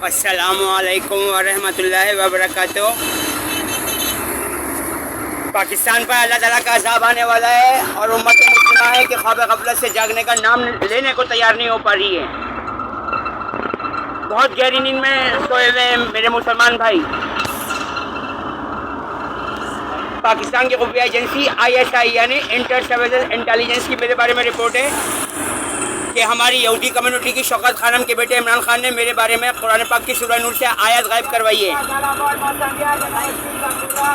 السلام علیکم ورحمۃ اللہ وبرکاتہ۔ پاکستان پر اللہ تعالیٰ کا عذاب آنے والا ہے اور امت مسلمہ ہے کہ خواب غفلت سے جاگنے کا نام لینے کو تیار نہیں ہو پا رہی ہے۔ بہت گہری نیند میں سوئے ہوئے ہیں میرے مسلمان بھائی۔ پاکستان کی خفیہ ایجنسی ISI یعنی انٹر سروسز انٹیلیجنس کی میرے بارے میں رپورٹ ہے کہ ہماری یہودی کمیونٹی کی شوکت خانم کے بیٹے عمران خان نے میرے بارے میں قرآن پاک کی سورہ نور سے آیات غائب کروائی ہے۔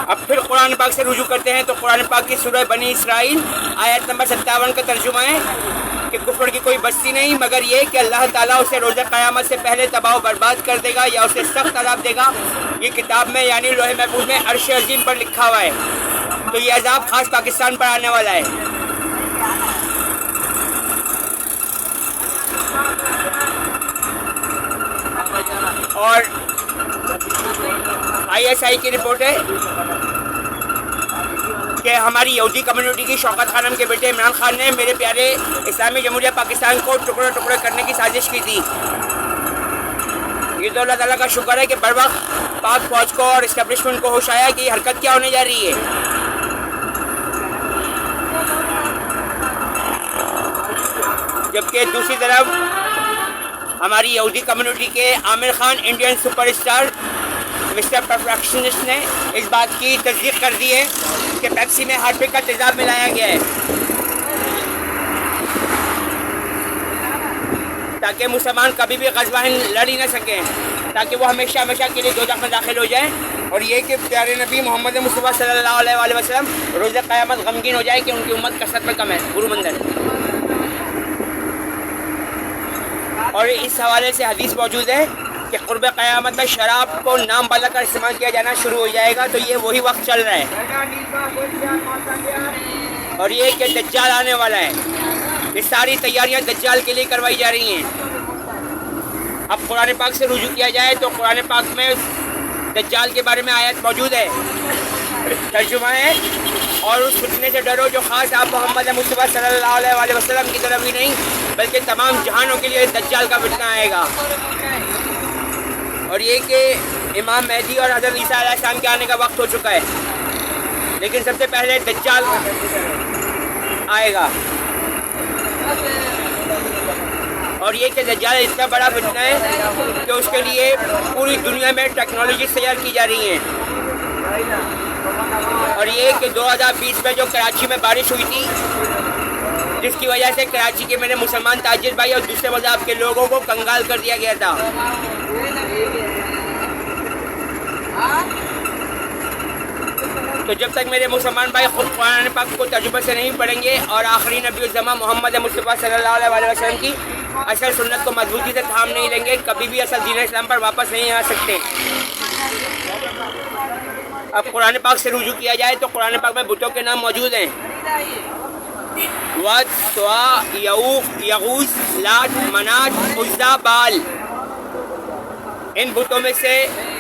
اب پھر قرآن پاک سے رجوع کرتے ہیں تو قرآن پاک کی سورہ بنی اسرائیل آیت نمبر 57 کا ترجمہ ہے کہ کفر کی کوئی بستی نہیں مگر یہ کہ اللہ تعالیٰ اسے روز قیامت سے پہلے تباہ و برباد کر دے گا یا اسے سخت عذاب دے گا۔ یہ کتاب میں یعنی لوح محفوظ میں عرش عظیم پر لکھا ہوا ہے۔ تو یہ عذاب خاص پاکستان پر آنے والا ہے۔ اور ISI کی رپورٹ ہے کہ ہماری یہودی کمیونٹی کی شوکت خانم کے بیٹے عمران خان نے میرے پیارے اسلامی جمہوریہ پاکستان کو ٹکڑے ٹکڑے کرنے کی سازش کی تھی۔ یہ تو اللہ تعالیٰ کا شکر ہے کہ بر وقت پاک فوج کو اور اسٹیبلشمنٹ کو ہوش آیا کہ یہ حرکت کیا ہونے جا رہی ہے۔ جبکہ دوسری طرف ہماری یہودی کمیونٹی کے Aamir Khan Indian superstar Mr perfectionist نے اس بات کی تصدیق کر دی ہے کہ پیپسی میں ہارپک کا تیزاب ملایا گیا ہے تاکہ مسلمان کبھی بھی غزوہ ہند لڑ ہی نہ سکیں، تاکہ وہ ہمیشہ ہمیشہ کے لیے دوزخ میں داخل ہو جائیں، اور یہ کہ پیارے نبی محمد مصطفیٰ صلی اللہ علیہ وآلہ وسلم روز قیامت غمگین ہو جائے کہ ان کی امت کثرت میں کم ہے۔ گرو مندر اور اس حوالے سے حدیث موجود ہے کہ قرب قیامت میں شراب کو نام بالا کر استعمال کیا جانا شروع ہو جائے گا۔ تو یہ وہی وقت چل رہا ہے اور یہ کہ دجال آنے والا ہے۔ یہ ساری تیاریاں دجال کے لیے کروائی جا رہی ہیں۔ اب قرآن پاک سے رجوع کیا جائے تو قرآن پاک میں دجال کے بارے میں آیت موجود ہے، ترجمہ ہے، اور اس فتنے سے ڈرو جو خاص آپ محمد مصطفیٰ صلی اللہ علیہ وآلہ وسلم کی طرف ہی نہیں بلکہ تمام جہانوں کے لیے دجال کا فتنہ آئے گا۔ اور یہ کہ امام مہدی اور حضرت عیسیٰ علیہ السلام کے آنے کا وقت ہو چکا ہے، لیکن سب سے پہلے دجال آئے گا۔ اور یہ کہ دجال اتنا بڑا فتنہ ہے کہ اس کے لیے پوری دنیا میں ٹیکنالوجی تیار کی جا رہی ہیں۔ اور یہ کہ 2020 میں جو کراچی میں بارش ہوئی تھی جس کی وجہ سے کراچی کے میرے مسلمان تاجر بھائی اور دوسرے مذہب کے لوگوں کو کنگال کر دیا گیا تھا، تو جب تک میرے مسلمان بھائی خود قرآن پاک کو ترجمے سے نہیں پڑھیں گے اور آخری نبی الزماں محمد مصطفیٰ صلی اللہ علیہ وآلہ وسلم کی اصل سنت کو مضبوطی سے تھام نہیں لیں گے، کبھی بھی اصل دین اسلام پر واپس نہیں آ سکتے۔ اب قرآن پاک سے رجوع کیا جائے تو قرآن پاک میں بتوں کے نام موجود ہیں، ود، سوا، یعوق، یغوث، لات، منات، عزا، بال۔ ان بتوں میں سے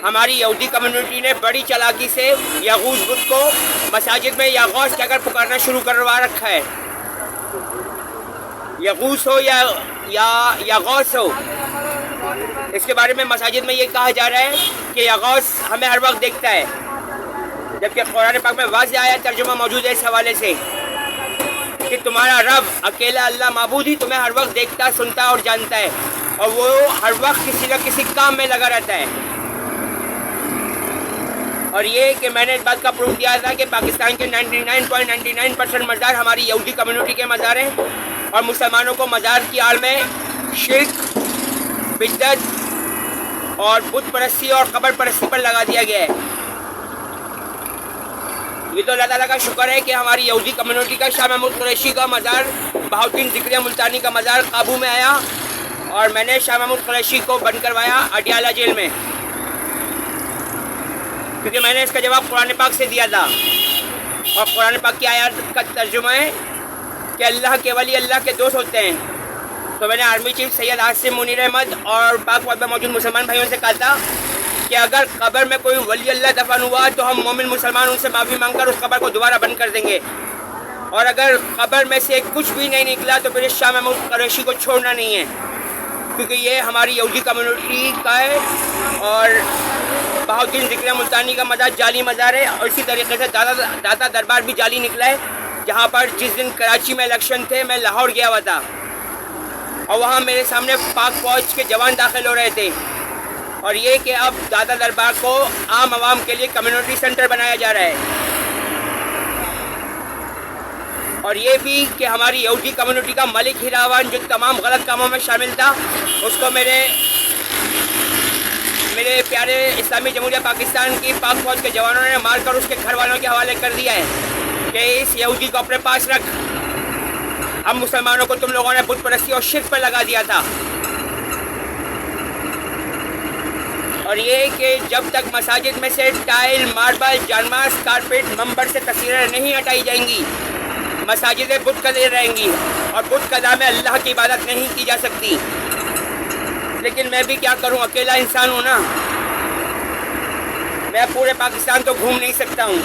ہماری یہودی کمیونٹی نے بڑی چالاکی سے یغوث بت کو مساجد میں یا غوث کہہ کر پکارنا شروع کروا رکھا ہے۔ یغوث ہو یا غوث ہو، اس کے بارے میں مساجد میں یہ کہا جا رہا ہے کہ یغوث ہمیں ہر وقت دیکھتا ہے، جبکہ قرآن پاک میں واضح آیا ترجمہ موجود ہے اس حوالے سے کہ تمہارا رب اکیلا اللہ معبود ہی تمہیں ہر وقت دیکھتا، سنتا اور جانتا ہے، اور وہ ہر وقت کسی نہ کسی کام میں لگا رہتا ہے۔ اور یہ کہ میں نے اس بات کا پروف دیا تھا کہ پاکستان کے 99.99% مزار ہماری یہودی کمیونٹی کے مزار ہیں، اور مسلمانوں کو مزار کی آڑ میں شرک، بدعت اور بت پرستی اور قبر پرستی پر لگا دیا گیا ہے۔ یہ تو اللہ تعالیٰ کا شکر ہے کہ ہماری یہودی کمیونٹی کا شاہ محمود قریشی کا مزار، بہاؤالدین ذکریہ ملتانی کا مزار قابو میں آیا، اور میں نے شاہ محمود قریشی کو بند کروایا اڈیالہ جیل میں، کیونکہ میں نے اس کا جواب قرآن پاک سے دیا تھا، اور قرآن پاک کی آیات کا ترجمہ ہے کہ اللہ کے ولی اللہ کے دوست ہوتے ہیں۔ تو میں نے آرمی چیف سید عاصم منیر احمد اور پاک وطن میں موجود مسلمان بھائیوں سے کہا تھا کہ اگر قبر میں کوئی ولی اللہ دفن ہوا تو ہم مومن مسلمان ان سے معافی مانگ کر اس قبر کو دوبارہ بند کر دیں گے، اور اگر قبر میں سے کچھ بھی نہیں نکلا تو پھر شاہ محمود قریشی کو چھوڑنا نہیں ہے۔ کیونکہ یہ ہماری یہودی کمیونٹی کا ہے اور بہاؤالدین ذکر ملتانی کا مزار جعلی مزار ہے، اور اسی طریقے سے داتا دربار بھی جعلی نکلا ہے، جہاں پر جس دن کراچی میں الیکشن تھے میں لاہور گیا ہوا تھا اور وہاں میرے سامنے پاک فوج کے جوان داخل ہو رہے تھے، اور یہ کہ اب داتا دربار کو عام عوام کے لیے کمیونٹی سینٹر بنایا جا رہا ہے، اور یہ بھی کہ ہماری یہودی کمیونٹی کا ملک ہیراوان جو تمام غلط کاموں میں شامل تھا، اس کو میرے پیارے اسلامی جمہوریہ پاکستان کی پاک فوج کے جوانوں نے مار کر اس کے گھر والوں کے حوالے کر دیا ہے کہ اس یہودی کو اپنے پاس رکھ، ہم مسلمانوں کو تم لوگوں نے بت پرستی اور شرک پر لگا دیا تھا۔ اور یہ کہ جب تک مساجد میں سے ٹائل، ماربل، جانماز، کارپیٹ، ممبر سے تصویریں نہیں ہٹائی جائیں گی، مساجدیں بت قدر رہیں گی اور بت قدر میں اللہ کی عبادت نہیں کی جا سکتی۔ لیکن میں بھی کیا کروں، اکیلا انسان ہوں نا، میں پورے پاکستان تو گھوم نہیں سکتا ہوں۔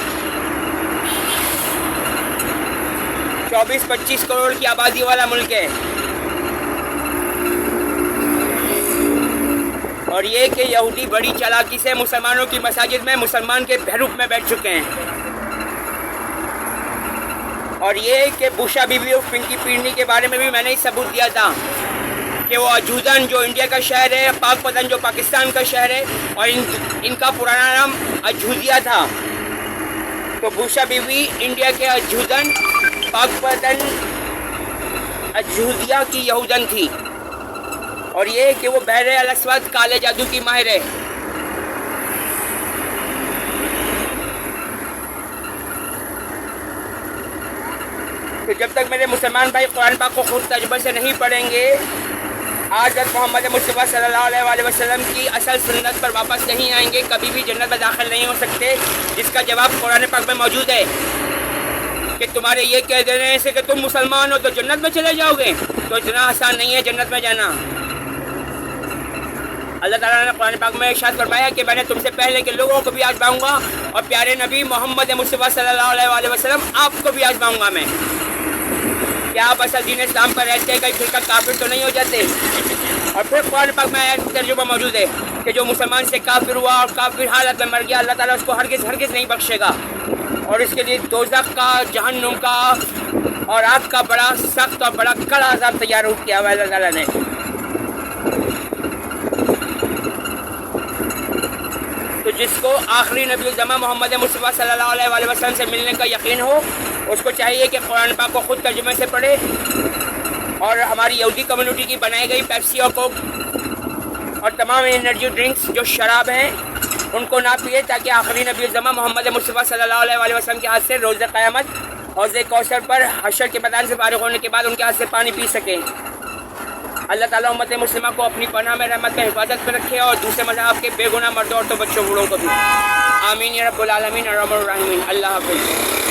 24-25 کروڑ کی آبادی والا ملک ہے، اور یہ کہ یہودی بڑی چالاکی سے مسلمانوں کی مساجد میں مسلمان کے بہروپ میں بیٹھ چکے ہیں، اور یہ کہ بوشا بی بی اور پنکی پیرنی کے بارے میں بھی میں نے ثبوت دیا تھا کہ وہ اجودن جو انڈیا کا شہر ہے، پاک پتن جو پاکستان کا شہر ہے، اور ان کا پرانا نام اجودیا تھا۔ تو بوشا بی بی انڈیا کے اجودن، پاک پتن اجودیا کی یہودن تھی، اور یہ کہ وہ بحر الاسود کالے جادو کی ماہر ہے۔ تو جب تک میرے مسلمان بھائی قرآن پاک کو خود تجربے سے نہیں پڑھیں گے، حضرت محمد مصطفیٰ صلی اللہ علیہ وآلہ وسلم کی اصل سنت پر واپس نہیں آئیں گے، کبھی بھی جنت میں داخل نہیں ہو سکتے، جس کا جواب قرآن پاک میں موجود ہے کہ تمہارے یہ کہہ دینے سے کہ تم مسلمان ہو تو جنت میں چلے جاؤ گے، تو اتنا آسان نہیں ہے جنت میں جانا۔ اللہ تعالیٰ نے قرآن پاک میں ارشاد فرمایا کہ میں نے تم سے پہلے کے لوگوں کو بھی آزماؤں گا، اور پیارے نبی محمد مصطفیٰ صلی اللہ علیہ وآلہ وسلم آپ کو بھی آزماؤں گا میں، کیا آپ اصل دین اسلام پر رہتے ہیں، کہیں پھر کا کافر تو نہیں ہو جاتے۔ اور پھر قرآن پاک میں ایک ترجمہ موجود ہے کہ جو مسلمان سے کافر ہوا اور کافر حالت میں مر گیا، اللہ تعالیٰ اس کو ہرگز نہیں بخشے گا، اور اس کے لیے دوزخ کا، جہنم کا اور آگ کا بڑا سخت اور بڑا کڑا عذاب تیار کیا ہوا ہے اللہ تعالیٰ نے۔ تو جس کو آخری نبی الزماں محمد مصطفیٰ صلی اللہ علیہ وآلہ وسلم سے ملنے کا یقین ہو، اس کو چاہیے کہ قرآن پاک کو خود ترجمے سے پڑھے، اور ہماری یہودی کمیونٹی کی بنائی گئی پیپسی اور کوک اور تمام انرجی ڈرنکس جو شراب ہیں ان کو نہ پیے، تاکہ آخری نبی الزماں محمد مصطفیٰ صلی اللہ علیہ وآلہ وسلم کے ہاتھ سے روز قیامت حوض کوثر پر حشر کے میدان سے فارغ ہونے کے بعد ان کے ہاتھ سے پانی پی سکیں۔ اللہ تعالیٰ امت مسلمہ کو اپنی پناہ میں رحمت میں حفاظت میں رکھے، اور دوسرے مذہب کے بے گناہ مردوں عورتوں بچوں بوڑھوں کو بھی۔ آمین یا رب العالمین الرحمن الرحیم۔ اللہ حافظ۔